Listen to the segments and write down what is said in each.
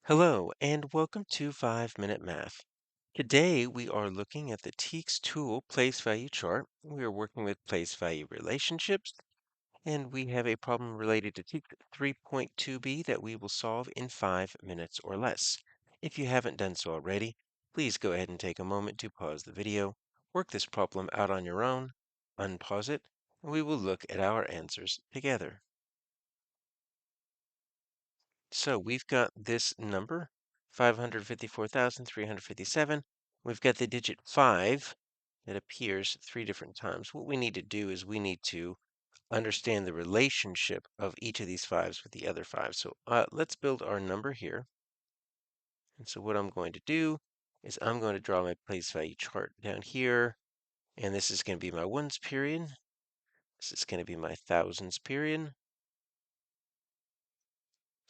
Hello, and welcome to 5 Minute Math. Today we are looking at the TEKS tool place value chart. We are working with place value relationships, and we have a problem related to TEKS 3.2b that we will solve in 5 minutes or less. If you haven't done so already, please go ahead and take a moment to pause the video, work this problem out on your own, unpause it, and we will look at our answers together. So we've got this number, 554,357. We've got the digit 5 that appears 3 different times. What we need to do is we need to understand the relationship of each of these 5s with the other 5. So let's build our number here. And so what I'm going to do is I'm going to draw my place value chart down here. And this is going to be my ones period. This is going to be my thousands period.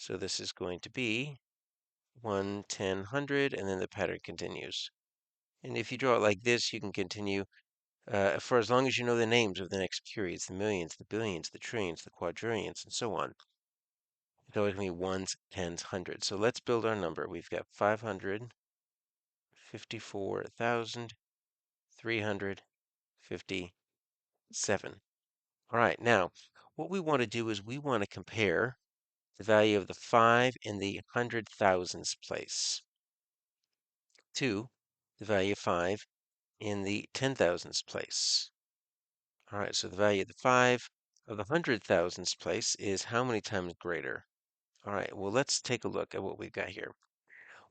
So this is going to be 1, 10, 100, and then the pattern continues. And if you draw it like this, you can continue for as long as you know the names of the next periods, the millions, the billions, the trillions, the quadrillions, and so on. It's always going to be ones, tens, hundreds. So let's build our number. We've got 554,357. All right, now what we want to do is we want to compare the value of the 5 in the hundred thousands place to the value of 5 in the 10,000s place. All right, so the value of the 5 of the hundred thousands place is how many times greater? All right, well, let's take a look at what we've got here.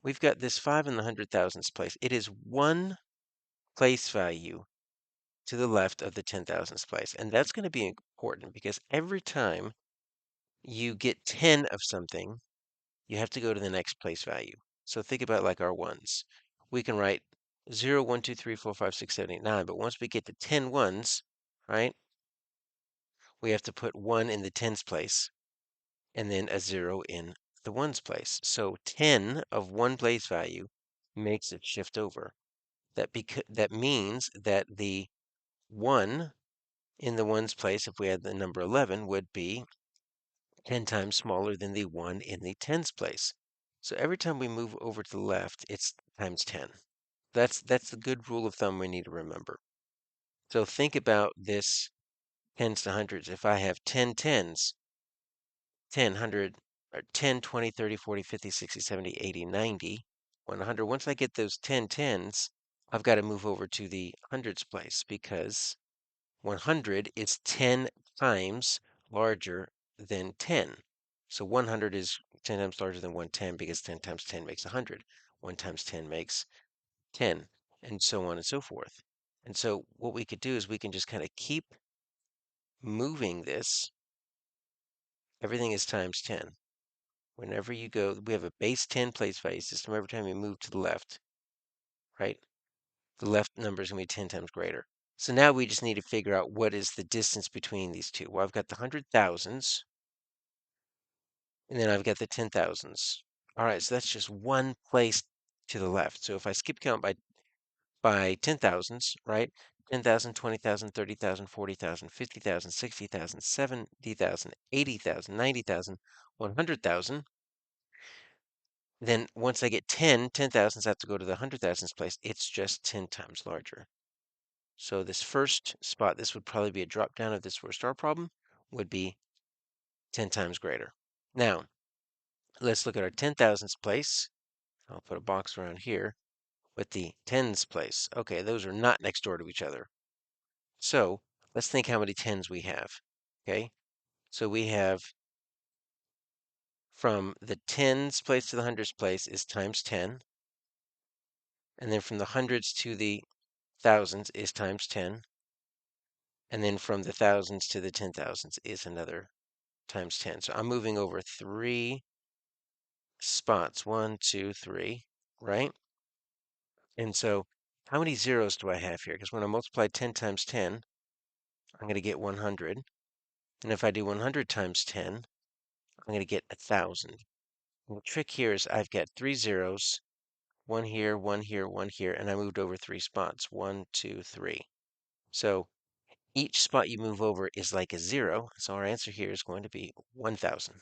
We've got this 5 in the hundred thousands place. It is one place value to the left of the 10,000s place. And that's going to be important because every time you get 10 of something, you have to go to the next place value. So think about like our ones. We can write 0, 1, 2, 3, 4, 5, 6, 7, 8, 9. But once we get to 10 ones, right, we have to put 1 in the tens place and then a 0 in the ones place. So 10 of one place value makes it shift over. That means that the 1 in the ones place, if we had the number 11, would be 10 times smaller than the 1 in the tens place. So every time we move over to the left, it's times 10. That's the good rule of thumb we need to remember. So think about this tens to hundreds. If I have 10 tens, 10, 100, or 10, 20, 30, 40, 50, 60, 70, 80, 90, 100. Once I get those 10 tens, I've got to move over to the hundreds place because 100 is 10 times larger than 10. So 100 is 10 times larger than 110 because 10 times 10 makes 100. 1 times 10 makes 10, and so on and so forth. And so what we could do is we can just kind of keep moving this. Everything is times 10. Whenever you go, we have a base 10 place value system. Every time you move to the left, right, the left number is going to be 10 times greater. So now we just need to figure out what is the distance between these two. Well, I've got the hundred thousands, and then I've got the 10,000s. All right, so that's just one place to the left. So if I skip count by 10,000s, right? 10,000, 20,000, 30,000, 40,000, 50,000, 60,000, 70,000, 80,000, 90,000, 100,000. Then once I get 10, 10,000s have to go to the 100,000s place. It's just 10 times larger. So this first spot, this would probably be a drop down of this first star problem, would be 10 times greater. Now, let's look at our 10,000s place. I'll put a box around here with the tens place. Okay, those are not next door to each other. So let's think how many tens we have. Okay, so we have from the tens place to the hundreds place is times 10. And then from the hundreds to the thousands is times 10. And then from the thousands to the 10,000s is another times 10. So I'm moving over 3 spots. 1, 2, 3, right? And so how many zeros do I have here? Because when I multiply 10 times 10, I'm going to get 100. And if I do 100 times 10, I'm going to get 1,000. And the trick here is I've got 3 zeros, one here, one here, one here, and I moved over 3 spots. 1, 2, 3. So each spot you move over is like a 0. So our answer here is going to be 1,000.